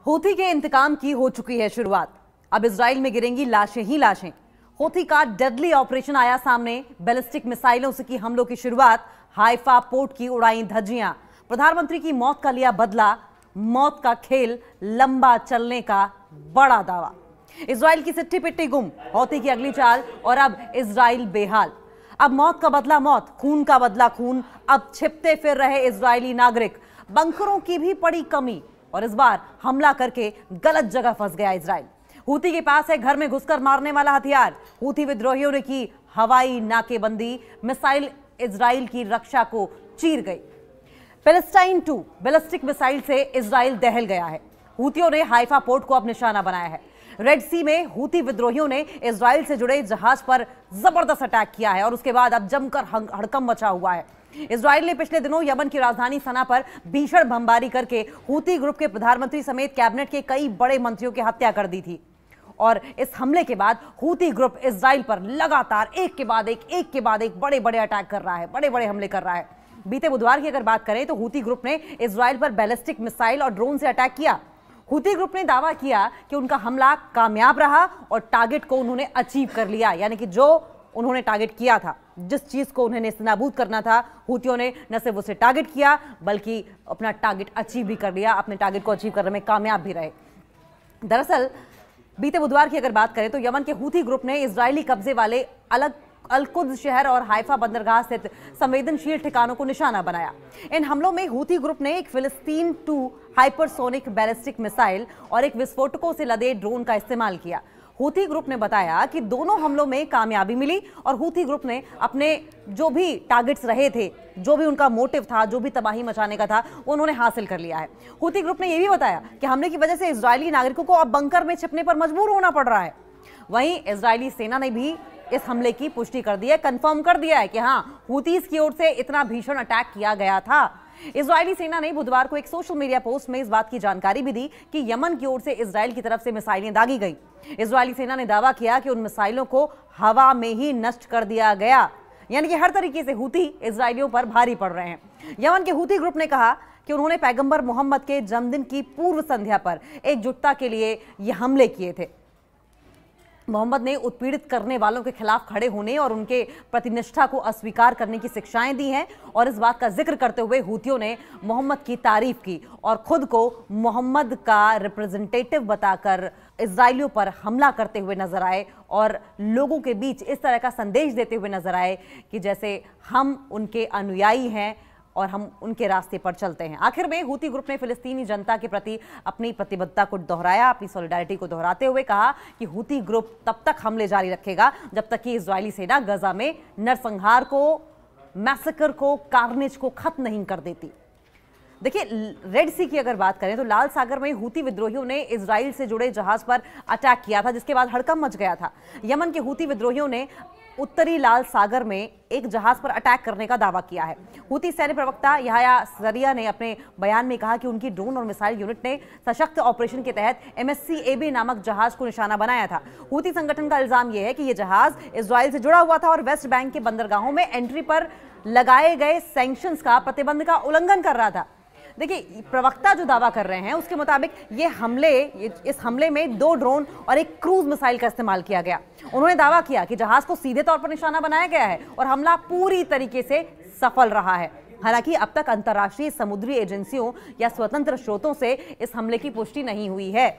Houthi के इंतकाम की हो चुकी है शुरुआत। अब इजराइल में गिरेंगी लाशें ही लाशें। हूथी का डेडली ऑपरेशन आया सामने। बैलिस्टिक मिसाइलों से की हमलों की शुरुआत। हाइफा पोर्ट की उड़ाई धज्जियां। प्रधानमंत्री की मौत का लिया बदला। मौत का खेल लंबा चलने का बड़ा दावा। इजराइल की सिट्टी पिट्टी गुम। हूथी की अगली चाल और अब इजराइल बेहाल। अब मौत का बदला मौत, खून का बदला खून। अब छिपते फिर रहे इजरायली नागरिक। बंकरों की भी पड़ी कमी और इस बार हमला करके गलत जगह फंस गया इजराइल। हूथी के पास है घर में घुसकर मारने वाला हथियार। हूथी विद्रोहियों ने की हवाई नाकेबंदी। मिसाइल इजराइल की रक्षा को चीर गई। पैलेस्टाइन 2 बैलिस्टिक मिसाइल से इजराइल दहल गया है। हूथियों ने हाइफा पोर्ट को अब निशाना बनाया है। रेड सी में हूथी विद्रोहियों ने इजराइल से जुड़े जहाज पर जबरदस्त अटैक किया है और उसके बाद अब जमकर हड़कंप मचा हुआ है। इजराइल ने पिछले दिनों यमन की राजधानी सना पर भीषण बमबारी करके हूथी ग्रुप के प्रधानमंत्री समेत कैबिनेट के कई बड़े मंत्रियों की हत्या कर दी थी। और इस हमले के बाद हूथी ग्रुप इजराइल पर लगातार एक के बाद एक बड़े बड़े अटैक कर रहा है, बड़े बड़े हमले कर रहा है। बीते बुधवार की अगर बात करें तो हूथी ग्रुप ने इजराइल पर बैलिस्टिक मिसाइल और ड्रोन से अटैक किया। हूथी ग्रुप ने दावा किया कि उनका हमला कामयाब रहा और टारगेट को उन्होंने अचीव कर लिया, यानी कि जो उन्होंने टारगेट किया था, जिस चीज को उन्हें नेस्तनाबूद करना था, हूथियों ने न सिर्फ उसे टारगेट किया बल्कि अपना टारगेट अचीव भी कर लिया, अपने टारगेट को अचीव करने में कामयाब भी रहे। दरअसल बीते बुधवार की अगर बात करें तो यमन के हूथी ग्रुप ने इजरायली कब्जे वाले अल-कुद्स शहर और हाइफा बंदरगाह स्थित संवेदनशील ठिकानों को निशाना बनाया। इन हमलों में हूथी ग्रुप ने एक फिलिस्तीन 2 हाइपरसोनिक बैलिस्टिक मिसाइल और एक विस्फोटकों से लदे ड्रोन का इस्तेमाल किया। हूथी ग्रुप ने बताया कि दोनों हमलों में कामयाबी मिली और हूथी ग्रुप ने अपने जो भी टारगेट्स रहे थे, जो भी उनका मोटिव था, जो भी तबाही मचाने का था, उन्होंने हासिल कर लिया है। हूथी ग्रुप ने यह भी बताया कि हमले की वजह से इजरायली नागरिकों को अब बंकर में छिपने पर मजबूर होना पड़ रहा है। वहीं इजरायली सेना ने भी इस हमले की पुष्टि कर दी है, कंफर्म कर दिया है कि हाँ, हूथीज की ओर से इतना भीषण अटैक किया गया था। इजरायली सेना ने बुधवार को एक सोशल मीडिया पोस्ट में इस बात की जानकारी भी दी कि यमन की ओर से इजराइल की तरफ से मिसाइलें दागी गई। इजरायली सेना ने दावा किया कि उन मिसाइलों को हवा में ही नष्ट कर दिया गया, यानी कि हर तरीके से हूथी इजरायलियों पर भारी पड़ रहे हैं। यमन के हूथी ग्रुप ने कहा कि उन्होंने पैगंबर मोहम्मद के जन्मदिन की पूर्व संध्या पर एकजुटता के लिए ये हमले किए थे। मोहम्मद ने उत्पीड़ित करने वालों के खिलाफ खड़े होने और उनके प्रतिनिष्ठा को अस्वीकार करने की शिक्षाएं दी हैं और इस बात का जिक्र करते हुए हूथियों ने मोहम्मद की तारीफ की और खुद को मोहम्मद का रिप्रेजेंटेटिव बताकर इजरायलियों पर हमला करते हुए नजर आए और लोगों के बीच इस तरह का संदेश देते हुए नजर आए कि जैसे हम उनके अनुयायी हैं और हम उनके रास्ते पर चलते हैं। आखिर में हूथी ग्रुप ने फिलिस्तीनी जनता के प्रति अपनी प्रतिबद्धता को दोहराया, अपनी सॉलिडारिटी को दोहराते हुए कहा कि हूथी ग्रुप तब तक हमले जारी रखेगा जब तक कि इजरायली सेना गजा में नरसंहार को, मैसेकर को, कार्नेज को खत्म नहीं कर देती। देखिए, रेड सी की अगर बात करें तो लाल सागर में हूथी विद्रोहियों ने इजराइल से जुड़े जहाज पर अटैक किया था, जिसके बाद हड़कंप मच गया था। यमन के हूथी विद्रोहियों ने उत्तरी लाल सागर में एक जहाज पर अटैक करने का दावा किया है। हूथी सैन्य प्रवक्ता याह्या सरिया ने अपने बयान में कहा कि उनकी ड्रोन और मिसाइल यूनिट ने सशक्त ऑपरेशन के तहत MSC-AB नामक जहाज को निशाना बनाया था। हूथी संगठन का इल्जाम यह है कि यह जहाज इजराइल से जुड़ा हुआ था और वेस्ट बैंक के बंदरगाहों में एंट्री पर लगाए गए सैंक्शंस का, प्रतिबंध का उल्लंघन कर रहा था। देखिए, प्रवक्ता जो दावा कर रहे हैं उसके मुताबिक इस हमले में 2 ड्रोन और एक क्रूज मिसाइल का इस्तेमाल किया गया। उन्होंने दावा किया कि जहाज को सीधे तौर पर निशाना बनाया गया है और हमला पूरी तरीके से सफल रहा है। हालांकि अब तक अंतर्राष्ट्रीय समुद्री एजेंसियों या स्वतंत्र स्रोतों से इस हमले की पुष्टि नहीं हुई है।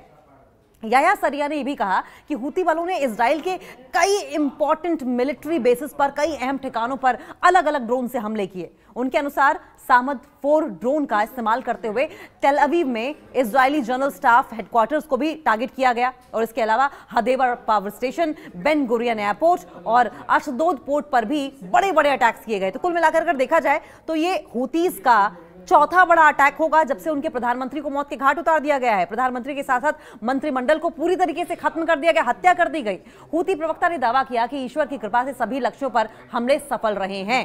याह्या सरिया ने यह भी कहा कि हूथी वालों ने इजराइल के कई इंपॉर्टेंट मिलिट्री बेसिस पर, कई अहम ठिकानों पर अलग अलग ड्रोन से हमले किए। उनके अनुसार सामद 4 ड्रोन का इस्तेमाल करते हुए टेल अवीव में इजरायली जनरल स्टाफ हेडक्वार्टर्स को भी टारगेट किया गया और इसके अलावा Hadera power station, Ben Gurion airport और अशदोद पोर्ट पर भी बड़े बड़े अटैक्स किए गए। तो कुल मिलाकर अगर देखा जाए तो ये हूथीज का चौथा बड़ा अटैक होगा जब से उनके प्रधानमंत्री को मौत के घाट उतार दिया गया है। प्रधानमंत्री के साथ साथ मंत्रिमंडल को पूरी तरीके से खत्म कर दिया गया, हत्या कर दी गई। हूथी प्रवक्ता ने दावा किया कि ईश्वर की कृपा से सभी लक्ष्यों पर हमले सफल रहे हैं।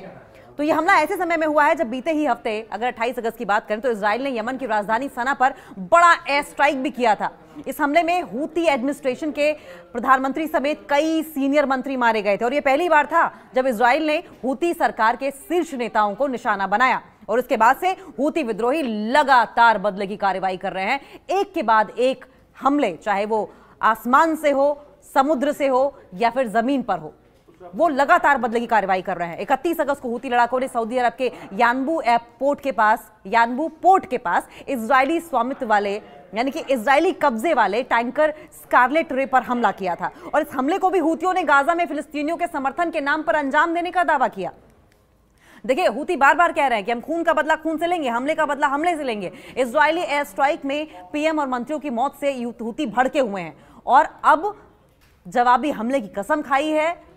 तो यह हमला ऐसे समय में हुआ है जब बीते ही हफ्ते, अगर 28 अगस्त की बात करें तो इजराइल ने यमन की राजधानी सना पर बड़ा एयर स्ट्राइक भी किया था। इस हमले में हूथी एडमिनिस्ट्रेशन के प्रधानमंत्री समेत कई सीनियर मंत्री मारे गए थे और यह पहली बार था जब इजराइल ने हूथी सरकार के शीर्ष नेताओं को निशाना बनाया। और उसके बाद से हूती विद्रोही लगातार बदले की कार्रवाई कर रहे हैं, एक के बाद एक हमले, चाहे वो आसमान से हो, समुद्र से हो या फिर जमीन पर हो, वो लगातार बदले की कार्रवाई कर रहे हैं। 31 अगस्त को हूती लड़ाकों ने सऊदी अरब के यानबू पोर्ट के पास इजरायली स्वामित्व वाले यानी कि इजरायली कब्जे वाले टैंकर स्कारलेट रे पर हमला किया था और इस हमले को भी हूतियों ने गाजा में फिलिस्तीनियों के समर्थन के नाम पर अंजाम देने का दावा किया। देखिए, हूती बार बार कह रहे हैं कि हम खून का बदला खून से लेंगे, हमले का बदला हमले से लेंगे। इजरायली एयर स्ट्राइक में पीएम और मंत्रियों की मौत से हूती भड़के हुए हैं और अब जवाबी हमले की कसम खाई है,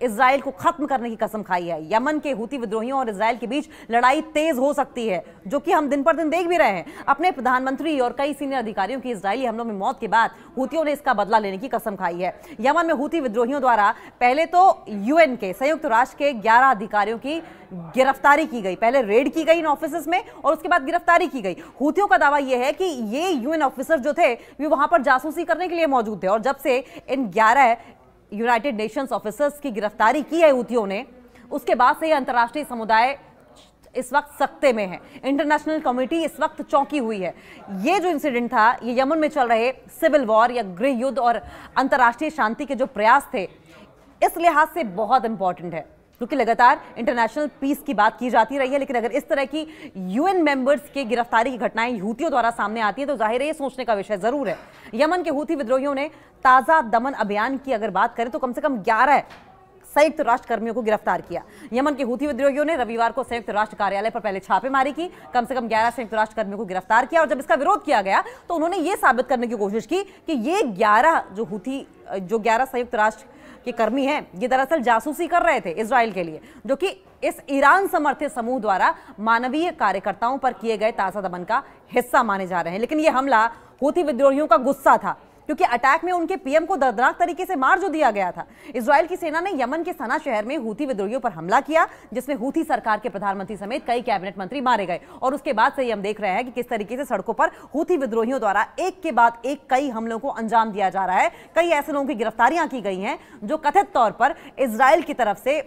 इजराइल को खत्म करने की कसम खाई है। यमन के हूती विद्रोहियों और इजराइल के बीच लड़ाई तेज हो सकती है, जो कि हम दिन पर दिन देख भी रहे हैं। अपने प्रधानमंत्री और कई सीनियर अधिकारियों की इजरायली हमलों में मौत के बाद हूतियों ने इसका बदला लेने की कसम खाई है। यमन में हूती विद्रोहियों द्वारा पहले तो यूएन के संयुक्त राष्ट्र के 11 अधिकारियों की गिरफ्तारी की गई, पहले रेड की गई इन ऑफिस में और उसके बाद गिरफ्तारी की गई। हूतियों का दावा यह है कि ये यूएन ऑफिसर जो थे वे वहां पर जासूसी करने के लिए मौजूद थे और जब से इन 11 यूनाइटेड नेशंस ऑफिसर्स की गिरफ्तारी की है हूतियों ने, उसके बाद से अंतर्राष्ट्रीय समुदाय इस वक्त सख्ते में है। इंटरनेशनल कम्युनिटी इस वक्त चौंकी हुई है। ये जो इंसिडेंट था, ये यमन में चल रहे सिविल वॉर या गृह युद्ध और अंतर्राष्ट्रीय शांति के जो प्रयास थे, इस लिहाज से बहुत इंपॉर्टेंट है क्योंकि लगातार इंटरनेशनल पीस की बात की जाती रही है। लेकिन अगर इस तरह की यूएन मेंबर्स के गिरफ्तारी की घटनाएं हूतियों द्वारा सामने आती हैं तो जाहिर है ये सोचने का विषय जरूर है। यमन के हूती विद्रोहियों ने ताजा दमन अभियान की अगर बात करें तो कम से कम 11 संयुक्त राष्ट्र कर्मियों को गिरफ्तार किया। यमन के हूती विद्रोहियों ने रविवार को संयुक्त राष्ट्र कार्यालय पर पहले छापेमारी की, कम से कम 11 संयुक्त राष्ट्र कर्मियों को गिरफ्तार किया और जब इसका विरोध किया गया तो उन्होंने ये साबित करने की कोशिश की कि ये 11 संयुक्त राष्ट्र के कर्मी हैं, ये दरअसल जासूसी कर रहे थे इजराइल के लिए, जो कि इस ईरान समर्थित समूह द्वारा मानवीय कार्यकर्ताओं पर किए गए ताजा दमन का हिस्सा माने जा रहे हैं। लेकिन यह हमला हूती विद्रोहियों का गुस्सा था क्योंकि अटैक में उनके पीएम को दर्दनाक तरीके से मार जो दिया गया था। इजराइल की सेना ने यमन के सना शहर में हूती विद्रोहियों पर हमला किया, जिसमें हूती सरकार के प्रधानमंत्री समेत कई कैबिनेट मंत्री मारे गए और उसके बाद से हम देख रहे हैं कि किस तरीके से सड़कों पर हूती विद्रोहियों द्वारा एक के बाद एक कई हमलों को अंजाम दिया जा रहा है। कई ऐसे लोगों की गिरफ्तारियां की गई हैं जो कथित तौर पर इजराइल की तरफ से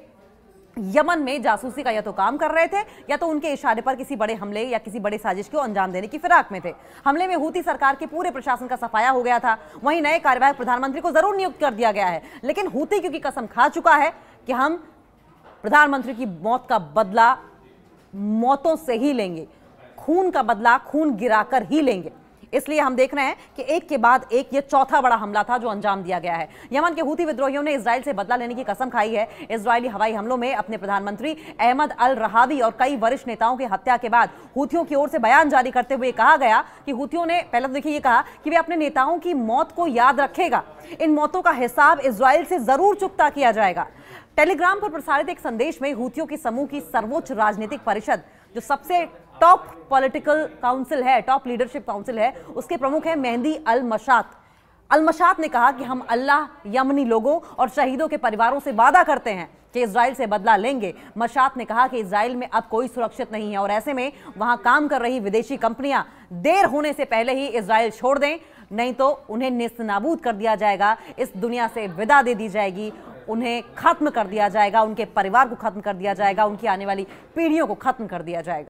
यमन में जासूसी का या तो काम कर रहे थे या तो उनके इशारे पर किसी बड़े हमले या किसी बड़े साजिश को अंजाम देने की फिराक में थे। हमले में हूती सरकार के पूरे प्रशासन का सफाया हो गया था। वहीं नए कार्यवाहक प्रधानमंत्री को जरूर नियुक्त कर दिया गया है, लेकिन हूती क्योंकि कसम खा चुका है कि हम प्रधानमंत्री की मौत का बदला मौतों से ही लेंगे, खून का बदला खून गिराकर ही लेंगे, इसलिए हम देख रहे हैं कि एक के बाद एक ये चौथा बड़ा हमला था जो अंजाम दिया गया है। यमन के हूती विद्रोहियों ने इजराइल से बदला लेने की कसम खाई है। इजरायली हवाई हमलों में अपने प्रधानमंत्री अहमद अल रहावी और कई वरिष्ठ नेताओं की हत्या के बाद हूतियों की ओर से बयान जारी करते हुए कहा गया कि हूतियों ने पहले तो देखिए ये कहा कि वे अपने नेताओं की मौत को याद रखेगा, इन मौतों का हिसाब इजराइल से जरूर चुकता किया जाएगा। टेलीग्राम पर प्रसारित एक संदेश में हूतियों के समूह की सर्वोच्च राजनीतिक परिषद, जो सबसे टॉप पॉलिटिकल काउंसिल है, टॉप लीडरशिप काउंसिल है, उसके प्रमुख हैं मेहदी अल मशात ने कहा कि हम अल्लाह, यमनी लोगों और शहीदों के परिवारों से वादा करते हैं कि इजराइल से बदला लेंगे। मशात ने कहा कि इजराइल में अब कोई सुरक्षित नहीं है और ऐसे में वहां काम कर रही विदेशी कंपनियां देर होने से पहले ही इजराइल छोड़ दें, नहीं तो उन्हें नेस्तनाबूद कर दिया जाएगा, इस दुनिया से विदा दे दी जाएगी, उन्हें खत्म कर दिया जाएगा, उनके परिवार को खत्म कर दिया जाएगा, उनकी आने वाली पीढ़ियों को खत्म कर दिया जाएगा।